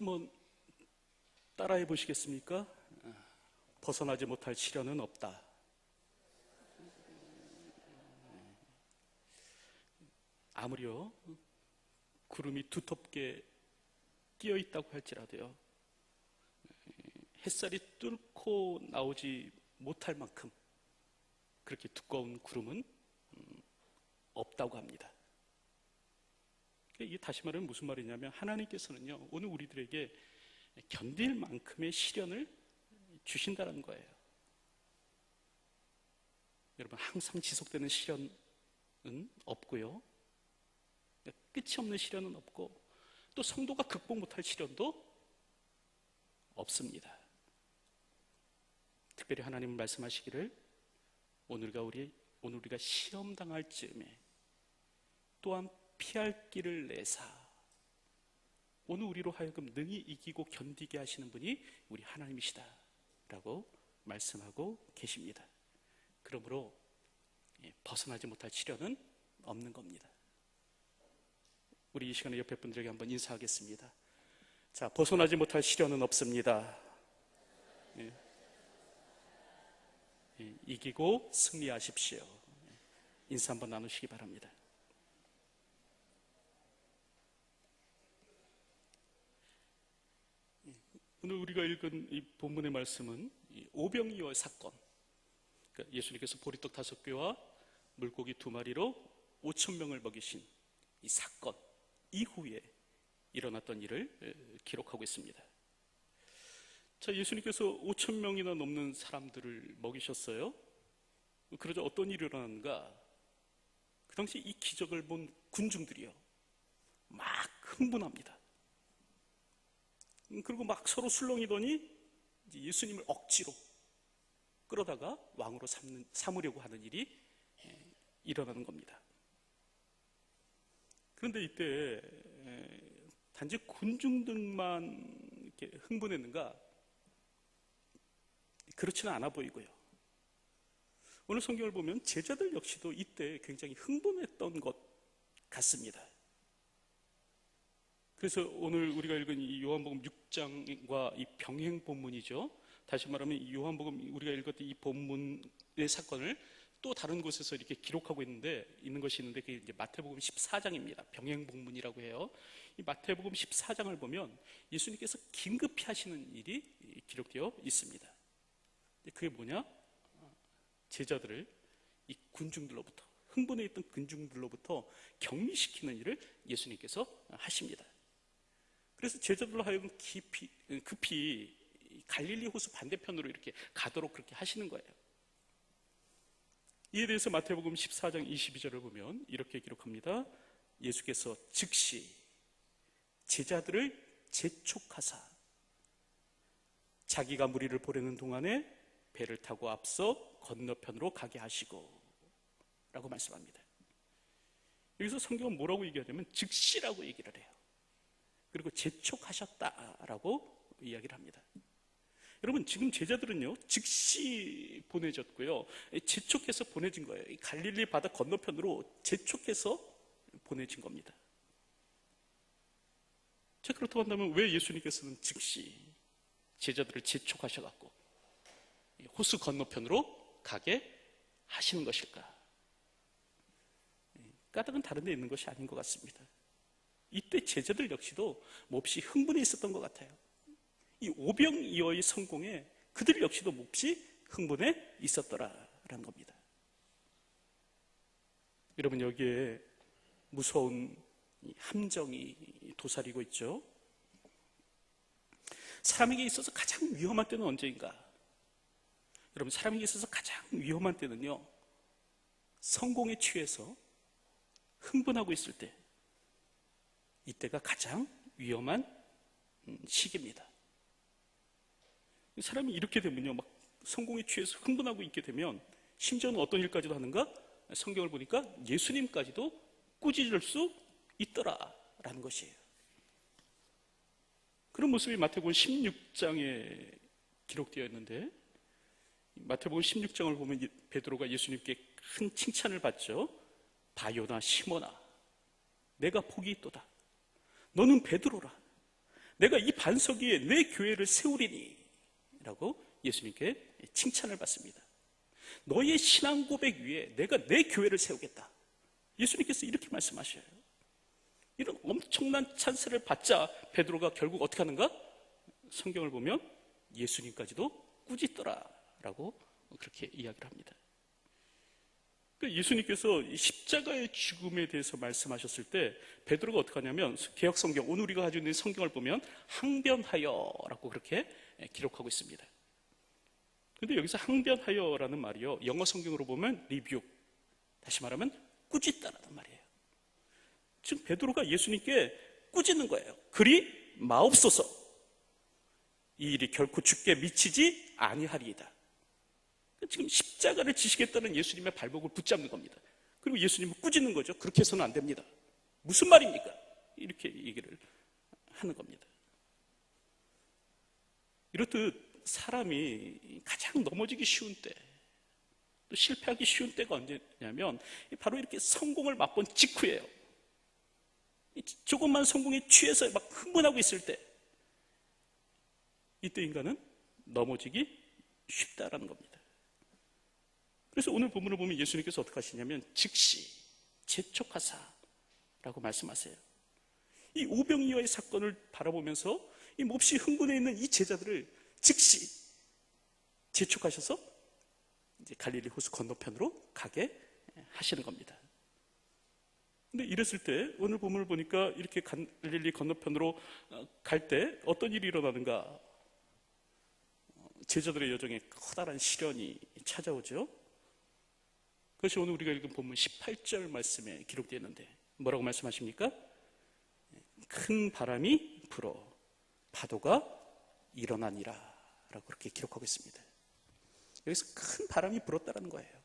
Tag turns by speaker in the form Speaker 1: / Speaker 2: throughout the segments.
Speaker 1: 한번 따라해 보시겠습니까? 벗어나지 못할 시련은 없다. 아무리요 구름이 두텁게 끼어 있다고 할지라도요, 햇살이 뚫고 나오지 못할 만큼 그렇게 두꺼운 구름은 없다고 합니다. 이게 다시 말하면 무슨 말이냐면, 하나님께서는요 오늘 우리들에게 견딜 만큼의 시련을 주신다는 거예요. 여러분, 항상 지속되는 시련은 없고요, 끝이 없는 시련은 없고, 또 성도가 극복 못할 시련도 없습니다. 특별히 하나님은 말씀하시기를, 오늘 우리가 시험 당할 즈음에 또한 피할 길을 내사, 오늘 우리로 하여금 능히 이기고 견디게 하시는 분이 우리 하나님이시다 라고 말씀하고 계십니다. 그러므로 벗어나지 못할 시련은 없는 겁니다. 우리 이 시간에 옆에 분들에게 한번 인사하겠습니다. 자, 벗어나지 못할 시련은 없습니다. 이기고 승리하십시오. 인사 한번 나누시기 바랍니다. 오늘 우리가 읽은 이 본문의 말씀은 오병이어 사건, 그러니까 예수님께서 보리떡 5개와 물고기 2마리로 5,000명을 먹이신 이 사건 이후에 일어났던 일을 기록하고 있습니다. 자, 예수님께서 5,000명이나 넘는 사람들을 먹이셨어요. 그러자 어떤 일이 일어났는가? 그 당시 이 기적을 본 군중들이요 막 흥분합니다. 그리고 막 서로 술렁이더니 예수님을 억지로 끌어다가 왕으로 삼으려고 하는 일이 일어나는 겁니다. 그런데 이때 단지 군중들만 이렇게 흥분했는가? 그렇지는 않아 보이고요, 오늘 성경을 보면 제자들 역시도 이때 굉장히 흥분했던 것 같습니다. 그래서 오늘 우리가 읽은 이 요한복음 6장과 이 병행 본문이죠. 다시 말하면 이 요한복음 우리가 읽었던 이 본문의 사건을 또 다른 곳에서 이렇게 기록하고 있는 것이 있는데, 그게 이제 마태복음 14장입니다. 병행 본문이라고 해요. 이 마태복음 14장을 보면 예수님께서 긴급히 하시는 일이 기록되어 있습니다. 그게 뭐냐? 제자들을 이 군중들로부터, 흥분해 있던 군중들로부터 격리시키는 일을 예수님께서 하십니다. 그래서 제자들로 하여금 급히 갈릴리 호수 반대편으로 이렇게 가도록 그렇게 하시는 거예요. 이에 대해서 마태복음 14장 22절을 보면 이렇게 기록합니다. 예수께서 즉시 제자들을 재촉하사 자기가 무리를 보내는 동안에 배를 타고 앞서 건너편으로 가게 하시고 라고 말씀합니다. 여기서 성경은 뭐라고 얘기하냐면 즉시라고 얘기를 해요. 그리고 재촉하셨다라고 이야기를 합니다. 여러분, 지금 제자들은요 즉시 보내졌고요, 재촉해서 보내진 거예요. 갈릴리 바다 건너편으로 재촉해서 보내진 겁니다. 자, 그렇다고 한다면 왜 예수님께서는 즉시 제자들을 재촉하셔갖고 호수 건너편으로 가게 하시는 것일까? 까닭은 다른 데 있는 것이 아닌 것 같습니다. 이때 제자들 역시도 몹시 흥분해 있었던 것 같아요. 이 오병이어의 성공에 그들 역시도 몹시 흥분해 있었더라라는 겁니다. 여러분, 여기에 무서운 함정이 도사리고 있죠. 사람에게 있어서 가장 위험한 때는 언제인가? 여러분, 사람에게 있어서 가장 위험한 때는요, 성공에 취해서 흥분하고 있을 때, 이때가 가장 위험한 시기입니다. 사람이 이렇게 되면요, 막 성공에 취해서 흥분하고 있게 되면 심지어는 어떤 일까지도 하는가? 성경을 보니까 예수님까지도 꾸짖을 수 있더라라는 것이에요. 그런 모습이 마태복음 16장에 기록되어 있는데, 마태복음 16장을 보면 베드로가 예수님께 큰 칭찬을 받죠. 바요나 시몬아, 내가 복이 있도다. 너는 베드로라. 내가 이 반석 위에 내 교회를 세우리니 라고 예수님께 칭찬을 받습니다. 너의 신앙 고백 위에 내가 내 교회를 세우겠다. 예수님께서 이렇게 말씀하셔요. 이런 엄청난 찬스를 받자 베드로가 결국 어떻게 하는가? 성경을 보면 예수님까지도 꾸짖더라 라고 그렇게 이야기를 합니다. 예수님께서 십자가의 죽음에 대해서 말씀하셨을 때 베드로가 어떻게 하냐면 개역 성경, 오늘 우리가 가지고 있는 성경을 보면 항변하여라고 그렇게 기록하고 있습니다. 그런데 여기서 항변하여라는 말이요, 영어 성경으로 보면 리뷰, 다시 말하면 꾸짖다라는 말이에요. 지금 베드로가 예수님께 꾸짖는 거예요. 그리 마옵소서, 이 일이 결코 죽게 미치지 아니하리이다. 지금 십자가를 지시겠다는 예수님의 발목을 붙잡는 겁니다. 그리고 예수님은 꾸짖는 거죠. 그렇게 해서는 안 됩니다. 무슨 말입니까? 이렇게 얘기를 하는 겁니다. 이렇듯 사람이 가장 넘어지기 쉬운 때, 또 실패하기 쉬운 때가 언제냐면 바로 이렇게 성공을 맛본 직후예요. 조금만 성공에 취해서 막 흥분하고 있을 때, 이때 인간은 넘어지기 쉽다라는 겁니다. 그래서 오늘 본문을 보면 예수님께서 어떻게 하시냐면 즉시 재촉하사라고 말씀하세요. 이 오병이어의 사건을 바라보면서 이 몹시 흥분해 있는 이 제자들을 즉시 재촉하셔서 이제 갈릴리 호수 건너편으로 가게 하시는 겁니다. 근데 이랬을 때 오늘 본문을 보니까 이렇게 갈릴리 건너편으로 갈 때 어떤 일이 일어나는가? 제자들의 여정에 커다란 시련이 찾아오죠. 그것이 오늘 우리가 읽은 본문 18절 말씀에 기록되어 있는데 뭐라고 말씀하십니까? 큰 바람이 불어 파도가 일어나니라 라고 그렇게 기록하고 있습니다. 여기서 큰 바람이 불었다는 거예요.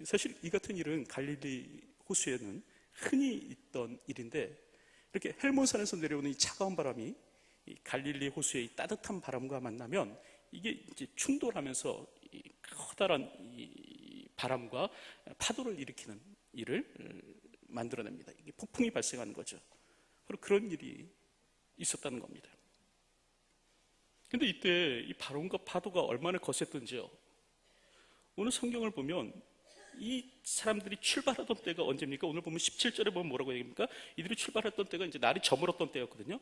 Speaker 1: 사실 이 같은 일은 갈릴리 호수에는 흔히 있던 일인데, 이렇게 헬몬산에서 내려오는 이 차가운 바람이 이 갈릴리 호수의 이 따뜻한 바람과 만나면 이게 이제 충돌하면서 이 커다란 이 바람과 파도를 일으키는 일을 만들어냅니다. 이게 폭풍이 발생하는 거죠. 바로 그런 일이 있었다는 겁니다. 근데 이때 이 바람과 파도가 얼마나 거셌던지요. 오늘 성경을 보면 이 사람들이 출발하던 때가 언제입니까? 오늘 보면 17절에 보면 뭐라고 얘기합니까? 이들이 출발했던 때가 이제 날이 저물었던 때였거든요.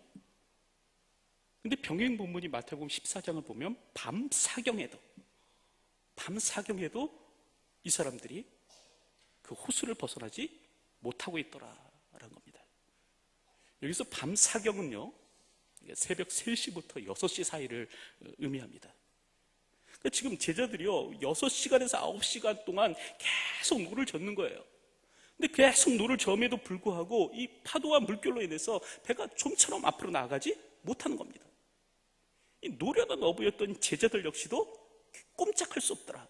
Speaker 1: 근데 병행 본문이 마태복음 14장을 보면 밤 사경에도 이 사람들이 그 호수를 벗어나지 못하고 있더라라는 겁니다. 여기서 밤 사경은요, 새벽 3시부터 6시 사이를 의미합니다. 그러니까 지금 제자들이요 6시간에서 9시간 동안 계속 노를 젓는 거예요. 근데 계속 노를 저음에도 불구하고 이 파도와 물결로 인해서 배가 좀처럼 앞으로 나아가지 못하는 겁니다. 이 노련한 어부였던 제자들 역시도 꼼짝할 수 없더라.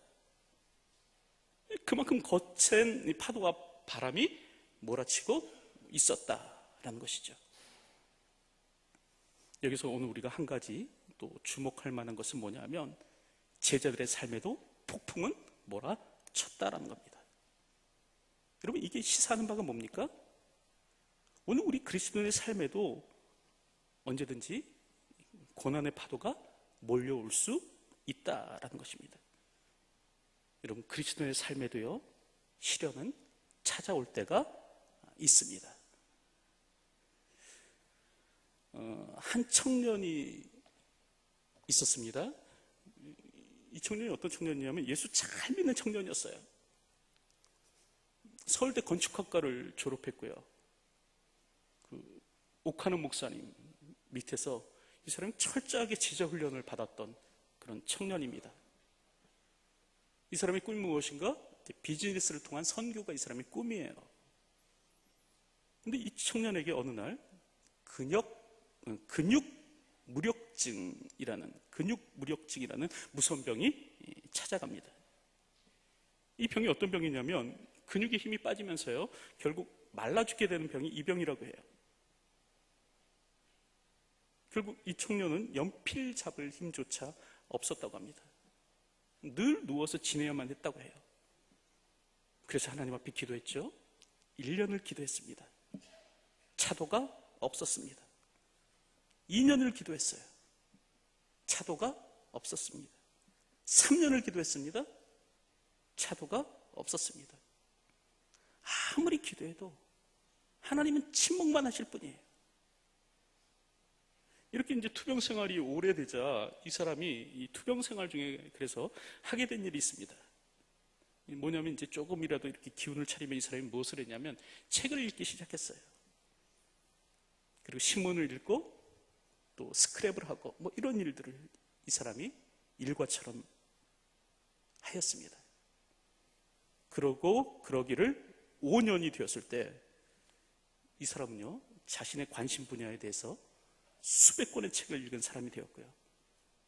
Speaker 1: 그만큼 거센 이 파도와 바람이 몰아치고 있었다라는 것이죠. 여기서 오늘 우리가 한 가지 또 주목할 만한 것은 뭐냐면 제자들의 삶에도 폭풍은 몰아쳤다라는 겁니다. 여러분, 이게 시사하는 바가 뭡니까? 오늘 우리 그리스도인의 삶에도 언제든지 고난의 파도가 몰려올 수 있다라는 것입니다. 여러분, 그리스도인의 삶에도요 시련은 찾아올 때가 있습니다. 한 청년이 있었습니다. 이 청년이 어떤 청년이냐면 예수 잘 믿는 청년이었어요. 서울대 건축학과를 졸업했고요. 그 오카노 목사님 밑에서 이 사람이 철저하게 지자 훈련을 받았던 그런 청년입니다. 이 사람의 꿈이 무엇인가? 비즈니스를 통한 선교가 이 사람의 꿈이에요. 근데 이 청년에게 어느 날 근육 무력증이라는 무서운 병이 찾아갑니다. 이 병이 어떤 병이냐면 근육에 힘이 빠지면서요 결국 말라 죽게 되는 병이 이 병이라고 해요. 결국 이 청년은 연필 잡을 힘조차 없었다고 합니다. 늘 누워서 지내야만 했다고 해요. 그래서 하나님 앞에 기도했죠. 1년을 기도했습니다. 차도가 없었습니다. 2년을 기도했어요. 차도가 없었습니다. 3년을 기도했습니다. 차도가 없었습니다. 아무리 기도해도 하나님은 침묵만 하실 뿐이에요. 이렇게 이제 투병 생활이 오래되자 이 사람이 이 투병 생활 중에 그래서 하게 된 일이 있습니다. 뭐냐면 이제 조금이라도 이렇게 기운을 차리면 이 사람이 무엇을 했냐면 책을 읽기 시작했어요. 그리고 신문을 읽고 또 스크랩을 하고 뭐 이런 일들을 이 사람이 일과처럼 하였습니다. 그러기를 5년이 되었을 때 이 사람은요, 자신의 관심 분야에 대해서 수백 권의 책을 읽은 사람이 되었고요,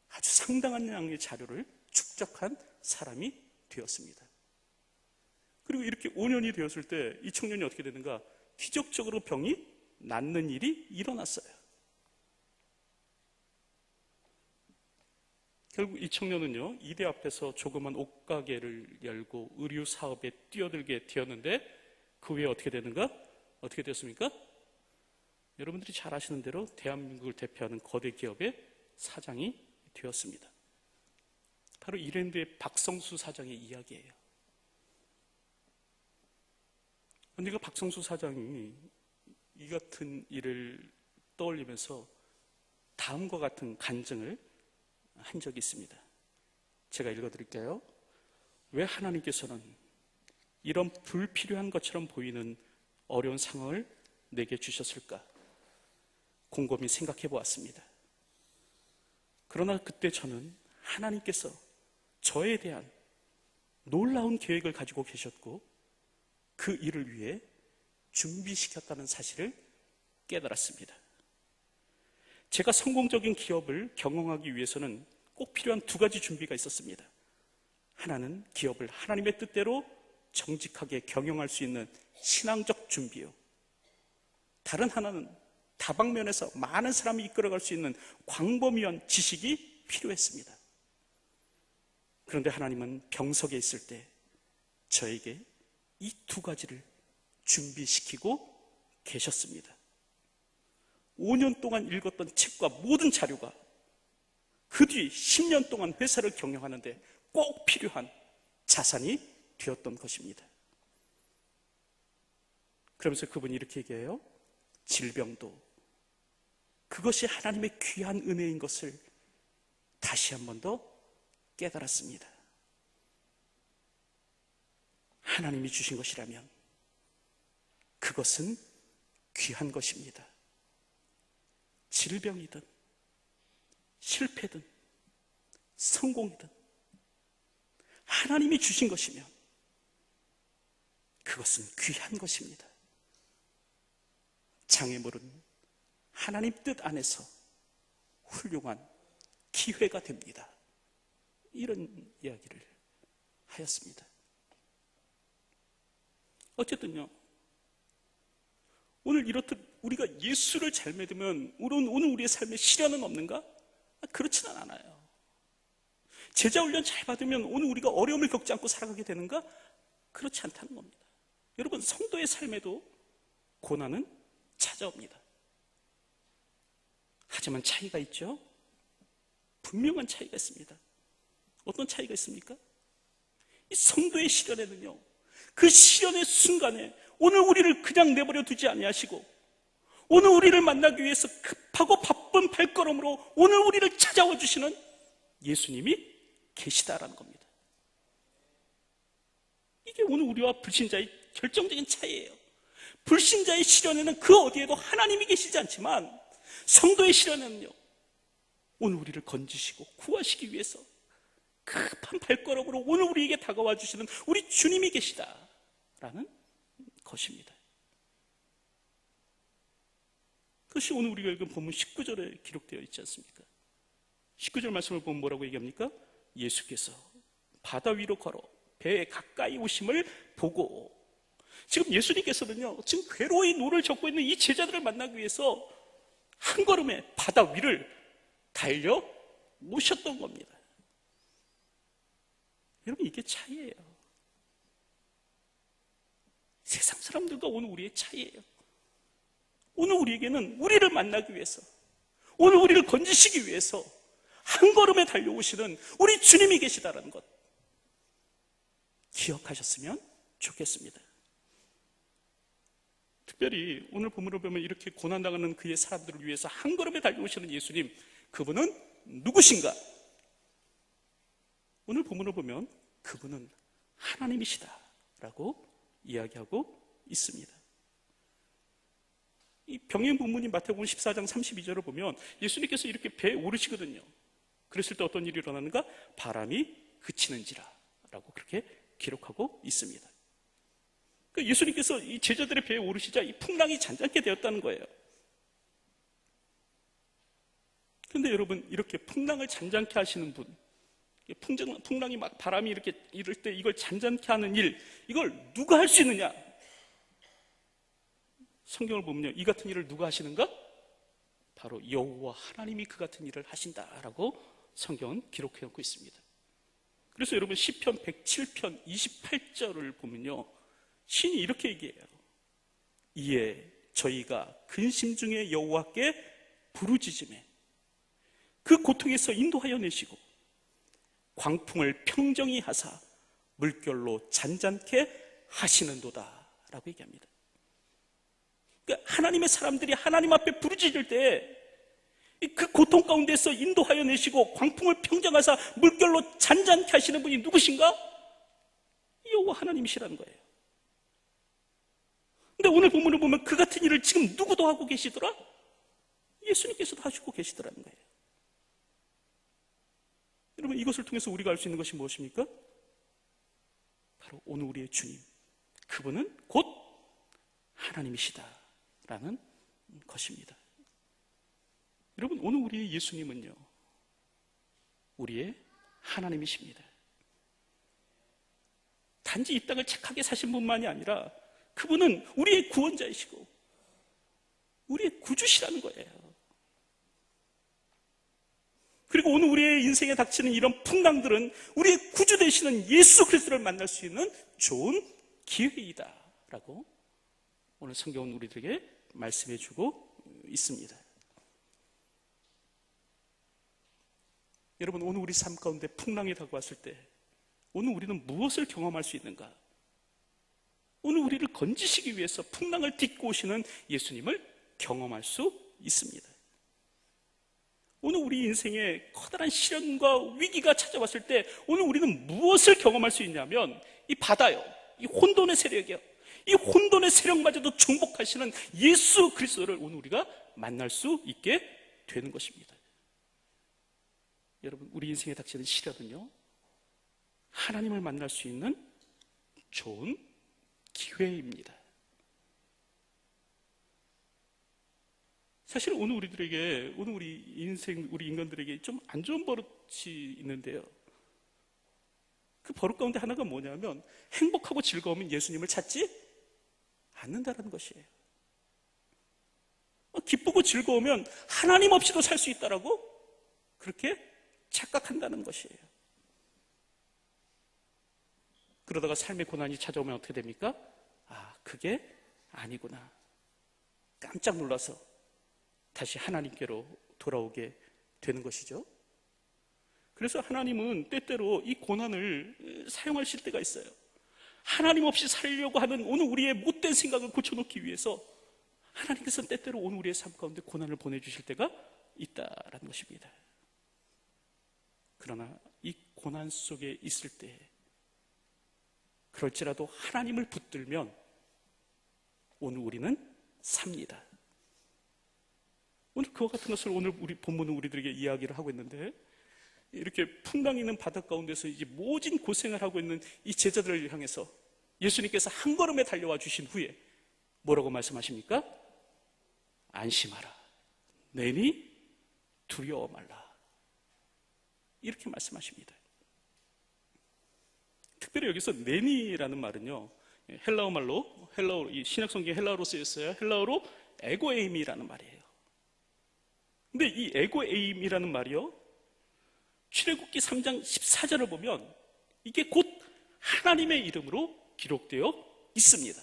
Speaker 1: 아주 상당한 양의 자료를 축적한 사람이 되었습니다. 그리고 이렇게 5년이 되었을 때 이 청년이 어떻게 되는가? 기적적으로 병이 낫는 일이 일어났어요. 결국 이 청년은요, 이대 앞에서 조그만 옷가게를 열고 의류 사업에 뛰어들게 되었는데 그 후에 어떻게 되는가? 어떻게 되었습니까? 여러분들이 잘 아시는 대로 대한민국을 대표하는 거대 기업의 사장이 되었습니다. 바로 이랜드의 박성수 사장의 이야기예요. 언젠가 박성수 사장이 이 같은 일을 떠올리면서 다음과 같은 간증을 한 적이 있습니다. 제가 읽어드릴게요. 왜 하나님께서는 이런 불필요한 것처럼 보이는 어려운 상황을 내게 주셨을까? 곰곰이 생각해 보았습니다. 그러나 그때 저는 하나님께서 저에 대한 놀라운 계획을 가지고 계셨고 그 일을 위해 준비시켰다는 사실을 깨달았습니다. 제가 성공적인 기업을 경영하기 위해서는 꼭 필요한 두 가지 준비가 있었습니다. 하나는 기업을 하나님의 뜻대로 정직하게 경영할 수 있는 신앙적 준비요, 다른 하나는 다방면에서 많은 사람이 이끌어갈 수 있는 광범위한 지식이 필요했습니다. 그런데 하나님은 병석에 있을 때 저에게 이 두 가지를 준비시키고 계셨습니다. 5년 동안 읽었던 책과 모든 자료가 그 뒤 10년 동안 회사를 경영하는데 꼭 필요한 자산이 되었던 것입니다. 그러면서 그분이 이렇게 얘기해요. 질병도 그것이 하나님의 귀한 은혜인 것을 다시 한 번 더 깨달았습니다. 하나님이 주신 것이라면 그것은 귀한 것입니다. 질병이든 실패든 성공이든 하나님이 주신 것이면 그것은 귀한 것입니다. 장애물은 하나님 뜻 안에서 훌륭한 기회가 됩니다. 이런 이야기를 하였습니다. 어쨌든요, 오늘 이렇듯 우리가 예수를 잘 믿으면 오늘 우리의 삶에 시련은 없는가? 그렇지는 않아요. 제자 훈련 잘 받으면 오늘 우리가 어려움을 겪지 않고 살아가게 되는가? 그렇지 않다는 겁니다. 여러분, 성도의 삶에도 고난은 찾아옵니다. 하지만 차이가 있죠? 분명한 차이가 있습니다. 어떤 차이가 있습니까? 이 성도의 시련에는요, 그 시련의 순간에 오늘 우리를 그냥 내버려 두지 아니하시고 오늘 우리를 만나기 위해서 급하고 바쁜 발걸음으로 오늘 우리를 찾아와 주시는 예수님이 계시다라는 겁니다. 이게 오늘 우리와 불신자의 결정적인 차이예요. 불신자의 시련에는 그 어디에도 하나님이 계시지 않지만 성도의 시련에는요, 오늘 우리를 건지시고 구하시기 위해서 급한 발걸음으로 오늘 우리에게 다가와 주시는 우리 주님이 계시다라는 것입니다. 그것이 오늘 우리가 읽은 본문 19절에 기록되어 있지 않습니까? 19절 말씀을 보면 뭐라고 얘기합니까? 예수께서 바다 위로 걸어 배에 가까이 오심을 보고, 지금 예수님께서는요, 지금 괴로이 노를 젓고 있는 이 제자들을 만나기 위해서 한 걸음에 바다 위를 달려 오셨던 겁니다. 여러분, 이게 차이예요. 세상 사람들과 오늘 우리의 차이예요. 오늘 우리에게는 우리를 만나기 위해서, 오늘 우리를 건지시기 위해서 한 걸음에 달려오시는 우리 주님이 계시다는 것 기억하셨으면 좋겠습니다. 특별히 오늘 본문을 보면 이렇게 고난당하는 그의 사람들을 위해서 한 걸음에 달려오시는 예수님, 그분은 누구신가? 오늘 본문을 보면 그분은 하나님이시다라고 이야기하고 있습니다. 이 병행 본문인 마태복음 14장 32절을 보면 예수님께서 이렇게 배에 오르시거든요. 그랬을 때 어떤 일이 일어나는가? 바람이 그치는지라 라고 그렇게 기록하고 있습니다. 그러니까 예수님께서 이 제자들의 배에 오르시자 이 풍랑이 잔잔케 되었다는 거예요. 그런데 여러분, 이렇게 풍랑을 잔잔케 하시는 분, 풍랑이 막 바람이 이렇게 이럴 때 이걸 잔잔케 하는 일, 이걸 누가 할 수 있느냐? 성경을 보면요, 이 같은 일을 누가 하시는가? 바로 여호와 하나님이 그 같은 일을 하신다라고 성경은 기록해 놓고 있습니다. 그래서 여러분 시편 107편 28절을 보면요, 신이 이렇게 얘기해요. 이에 저희가 근심 중에 여호와께 부르짖음에 그 고통에서 인도하여 내시고 광풍을 평정히 하사 물결로 잔잔케 하시는도다 라고 얘기합니다. 그러니까 하나님의 사람들이 하나님 앞에 부르짖을 때 그 고통 가운데서 인도하여 내시고 광풍을 평정하사 물결로 잔잔케 하시는 분이 누구신가? 여호와 하나님이시라는 거예요. 근데 오늘 본문을 보면 그 같은 일을 지금 누구도 하고 계시더라? 예수님께서도 하시고 계시더라는 거예요. 여러분, 이것을 통해서 우리가 알 수 있는 것이 무엇입니까? 바로 오늘 우리의 주님, 그분은 곧 하나님이시다라는 것입니다. 여러분, 오늘 우리의 예수님은요, 우리의 하나님이십니다. 단지 이 땅을 착하게 사신 분만이 아니라 그분은 우리의 구원자이시고 우리의 구주시라는 거예요. 그리고 오늘 우리의 인생에 닥치는 이런 풍랑들은 우리의 구주 되시는 예수 그리스도를 만날 수 있는 좋은 기회이다라고 오늘 성경은 우리들에게 말씀해 주고 있습니다. 여러분, 오늘 우리 삶 가운데 풍랑이 다가왔을 때 오늘 우리는 무엇을 경험할 수 있는가? 오늘 우리를 건지시기 위해서 풍랑을 딛고 오시는 예수님을 경험할 수 있습니다. 오늘 우리 인생에 커다란 시련과 위기가 찾아왔을 때 오늘 우리는 무엇을 경험할 수 있냐면 이 바다요, 이 혼돈의 세력이요, 이 혼돈의 세력마저도 정복하시는 예수 그리스도를 오늘 우리가 만날 수 있게 되는 것입니다. 여러분, 우리 인생에 닥치는 시련은요, 하나님을 만날 수 있는 좋은 기회입니다. 사실 오늘 우리들에게, 오늘 우리 인생, 우리 인간들에게 좀 안 좋은 버릇이 있는데요, 그 버릇 가운데 하나가 뭐냐면 행복하고 즐거우면 예수님을 찾지 않는다는 것이에요. 기쁘고 즐거우면 하나님 없이도 살 수 있다라고 그렇게 착각한다는 것이에요. 그러다가 삶의 고난이 찾아오면 어떻게 됩니까? 아, 그게 아니구나. 깜짝 놀라서 다시 하나님께로 돌아오게 되는 것이죠. 그래서 하나님은 때때로 이 고난을 사용하실 때가 있어요. 하나님 없이 살려고 하는 오늘 우리의 못된 생각을 고쳐놓기 위해서 하나님께서 때때로 오늘 우리의 삶 가운데 고난을 보내주실 때가 있다라는 것입니다. 그러나 이 고난 속에 있을 때 그럴지라도 하나님을 붙들면 오늘 우리는 삽니다. 오늘 그와 같은 것을 오늘 우리 본문은 우리들에게 이야기를 하고 있는데, 이렇게 풍랑이 있는 바다 가운데서 이제 모진 고생을 하고 있는 이 제자들을 향해서 예수님께서 한 걸음에 달려와 주신 후에 뭐라고 말씀하십니까? 안심하라, 내니 두려워 말라, 이렇게 말씀하십니다. 특별히 여기서 내니라는 말은요, 헬라어 말로, 이 신약성경에 헬라어로 쓰였어요. 헬라어로 에고에임이라는 말이에요. 근데 이 에고에임이라는 말이요, 출애굽기 3장 14절을 보면 이게 곧 하나님의 이름으로 기록되어 있습니다.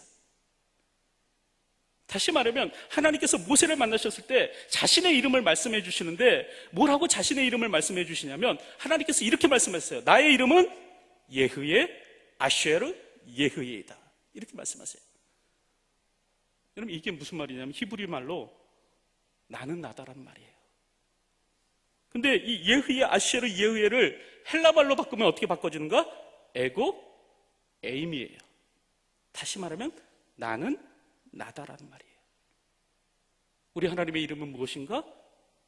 Speaker 1: 다시 말하면 하나님께서 모세를 만나셨을 때 자신의 이름을 말씀해 주시는데 뭐라고 자신의 이름을 말씀해 주시냐면 하나님께서 이렇게 말씀하셨어요. 나의 이름은 예흐예 아쉐르 예흐예이다. 이렇게 말씀하세요. 여러분 이게 무슨 말이냐면 히브리 말로 나는 나다라는 말이에요. 근데 이 예흐예 아쉐르 예흐예를 헬라 말로 바꾸면 어떻게 바꿔지는가? 에고 에임이에요. 다시 말하면 나는 나다라는 말이에요. 우리 하나님의 이름은 무엇인가?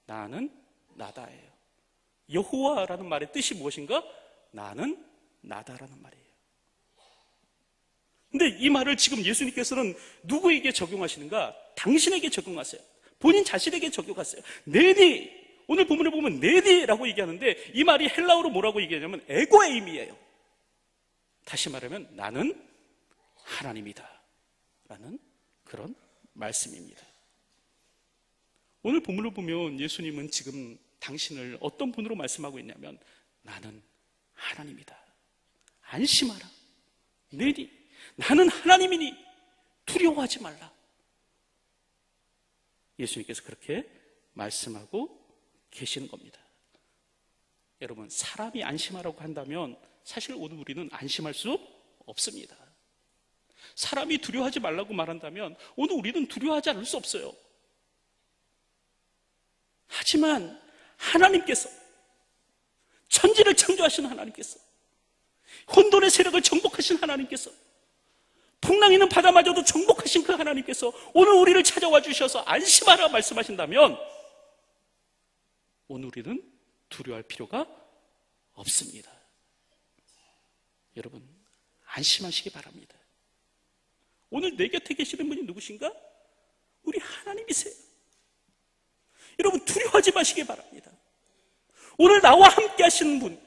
Speaker 1: 나는 나다예요. 여호와라는 말의 뜻이 무엇인가? 나는 나다라는 말이에요. 근데 이 말을 지금 예수님께서는 누구에게 적용하시는가? 당신에게 적용하세요. 본인 자신에게 적용하세요. 네니, 오늘 본문에 보면 네니라고 얘기하는데 이 말이 헬라어로 뭐라고 얘기하냐면 에고에임이에요. 다시 말하면 나는 하나님이다 라는 그런 말씀입니다. 오늘 본문을 보면 예수님은 지금 당신을 어떤 분으로 말씀하고 있냐면 나는 하나님이다. 안심하라. 네니 나는 하나님이니 두려워하지 말라. 예수님께서 그렇게 말씀하고 계시는 겁니다. 여러분 사람이 안심하라고 한다면 사실 오늘 우리는 안심할 수 없습니다. 사람이 두려워하지 말라고 말한다면 오늘 우리는 두려워하지 않을 수 없어요. 하지만 하나님께서 천지를 창조하신 하나님께서 혼돈의 세력을 정복하신 하나님께서 풍랑 있는 바다마저도 정복하신 그 하나님께서 오늘 우리를 찾아와 주셔서 안심하라 말씀하신다면 오늘 우리는 두려워할 필요가 없습니다. 여러분 안심하시기 바랍니다. 오늘 내 곁에 계시는 분이 누구신가? 우리 하나님이세요. 여러분 두려워하지 마시기 바랍니다. 오늘 나와 함께 하시는 분,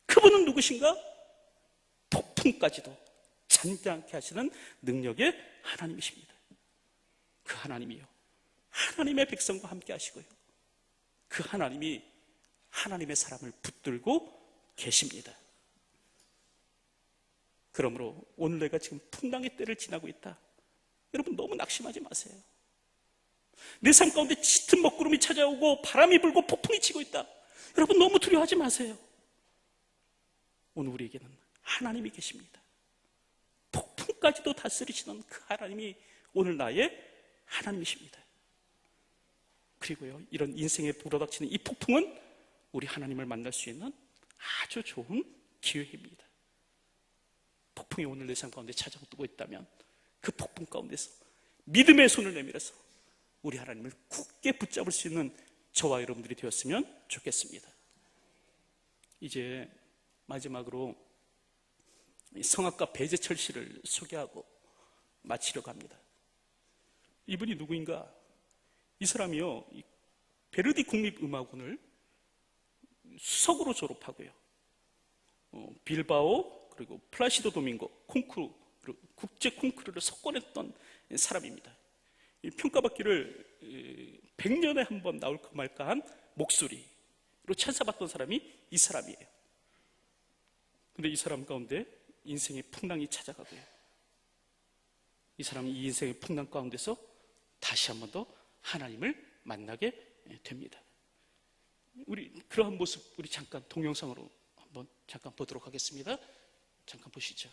Speaker 1: 그분은 누구신가? 폭풍까지도 잔잔케 하시는 능력의 하나님이십니다. 그 하나님이요 하나님의 백성과 함께 하시고요 그 하나님이 하나님의 사람을 붙들고 계십니다. 그러므로 오늘 내가 지금 풍랑의 때를 지나고 있다, 여러분 너무 낙심하지 마세요. 내 삶 가운데 짙은 먹구름이 찾아오고 바람이 불고 폭풍이 치고 있다, 여러분 너무 두려워하지 마세요. 오늘 우리에게는 하나님이 계십니다. 폭풍까지도 다스리시는 그 하나님이 오늘 나의 하나님이십니다. 그리고요 이런 인생에 불어닥치는 이 폭풍은 우리 하나님을 만날 수 있는 아주 좋은 기회입니다. 폭풍이 오늘 내 삶 가운데 찾아오고 있다면 그 폭풍 가운데서 믿음의 손을 내밀어서 우리 하나님을 굳게 붙잡을 수 있는 저와 여러분들이 되었으면 좋겠습니다. 이제 마지막으로 성악가 배재철 씨를 소개하고 마치려고 합니다. 이분이 누구인가? 이 사람이요 베르디 국립음악원을 수석으로 졸업하고요 빌바오 그리고 플라시도 도밍고 콩쿠르, 국제 콩쿠르를 석권했던 사람입니다. 평가받기를 100년에 한 번 나올까 말까한 목소리로 찬사받던 사람이 이 사람이에요. 근데 이 사람 가운데 인생의 풍랑이 찾아가고요 이 사람이 이 인생의 풍랑 가운데서 다시 한 번 더 하나님을 만나게 됩니다. 우리 그러한 mo습 우리 잠깐 동영상으로 한번 잠깐 보도록 하겠습니다. 잠깐 보시죠.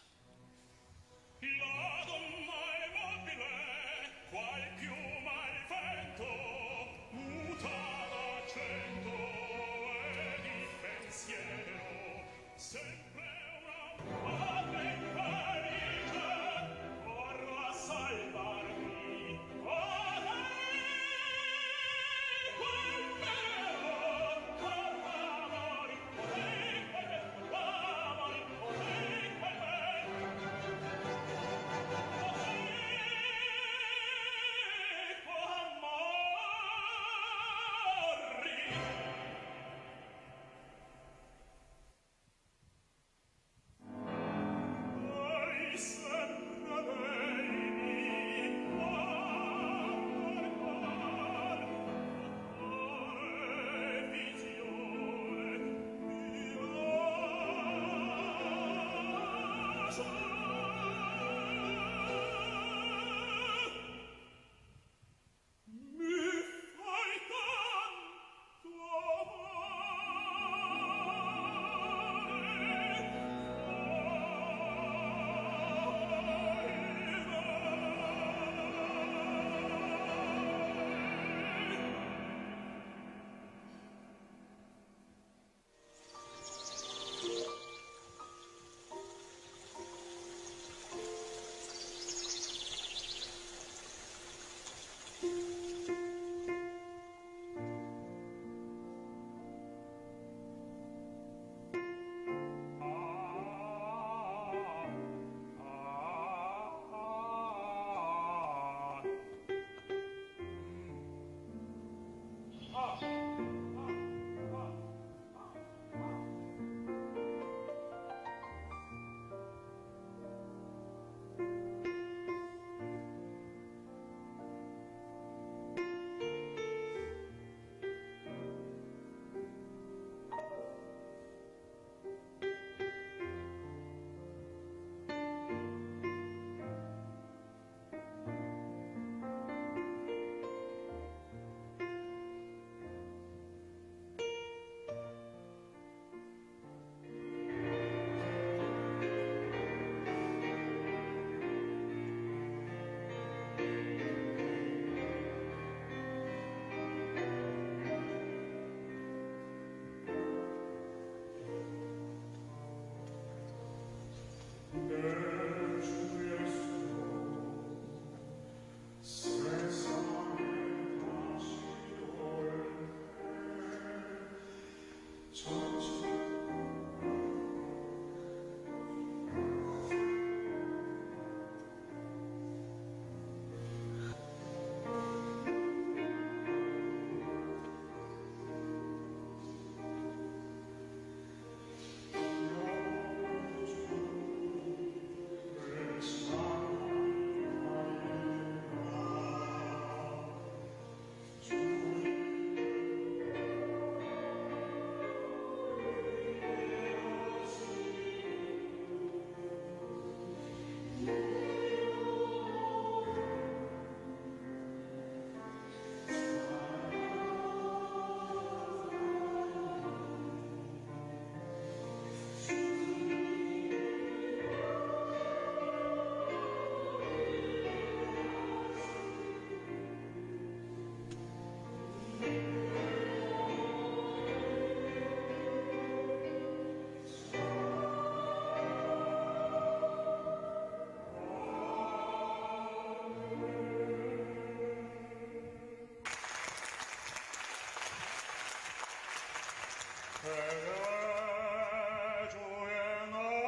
Speaker 2: 주의 나라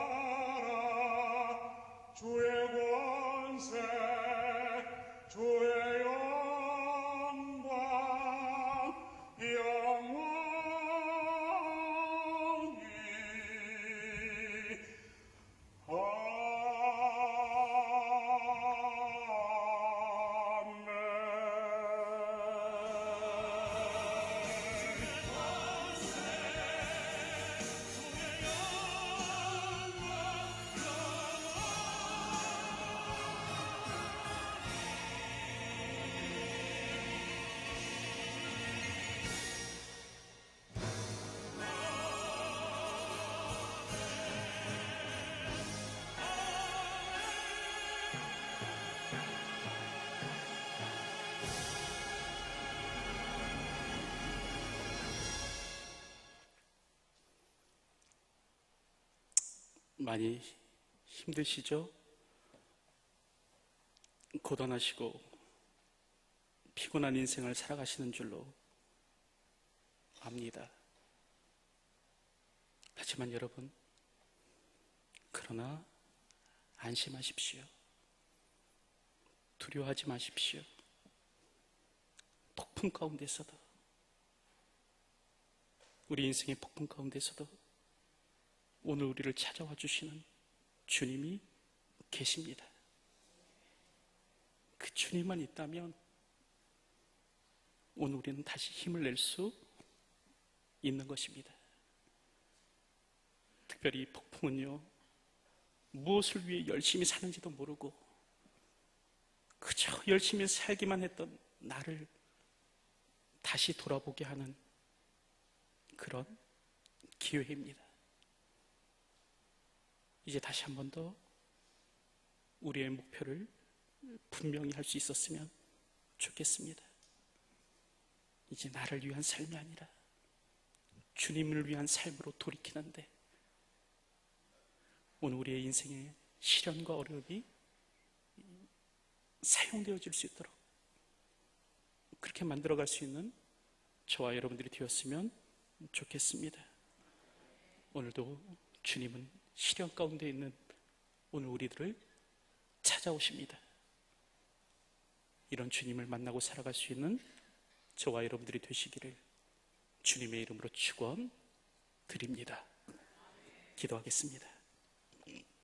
Speaker 2: 주의 권세 주의 영광 영원히
Speaker 1: 많이 힘드시죠? 고단하시고 피곤한 인생을 살아가시는 줄로 압니다. 하지만 여러분, 그러나 안심하십시오. 두려워하지 마십시오. 폭풍 가운데서도, 우리 인생의 폭풍 가운데서도 오늘 우리를 찾아와 주시는 주님이 계십니다. 그 주님만 있다면 오늘 우리는 다시 힘을 낼 수 있는 것입니다. 특별히 이 폭풍은요, 무엇을 위해 열심히 사는지도 모르고 그저 열심히 살기만 했던 나를 다시 돌아보게 하는 그런 기회입니다. 이제 다시 한 번 더 우리의 목표를 분명히 할 수 있었으면 좋겠습니다. 이제 나를 위한 삶이 아니라 주님을 위한 삶으로 돌이키는데 오늘 우리의 인생의 시련과 어려움이 사용되어질 수 있도록 그렇게 만들어갈 수 있는 저와 여러분들이 되었으면 좋겠습니다. 오늘도 주님은 시련 가운데 있는 오늘 우리들을 찾아오십니다. 이런 주님을 만나고 살아갈 수 있는 저와 여러분들이 되시기를 주님의 이름으로 축원드립니다. 기도하겠습니다.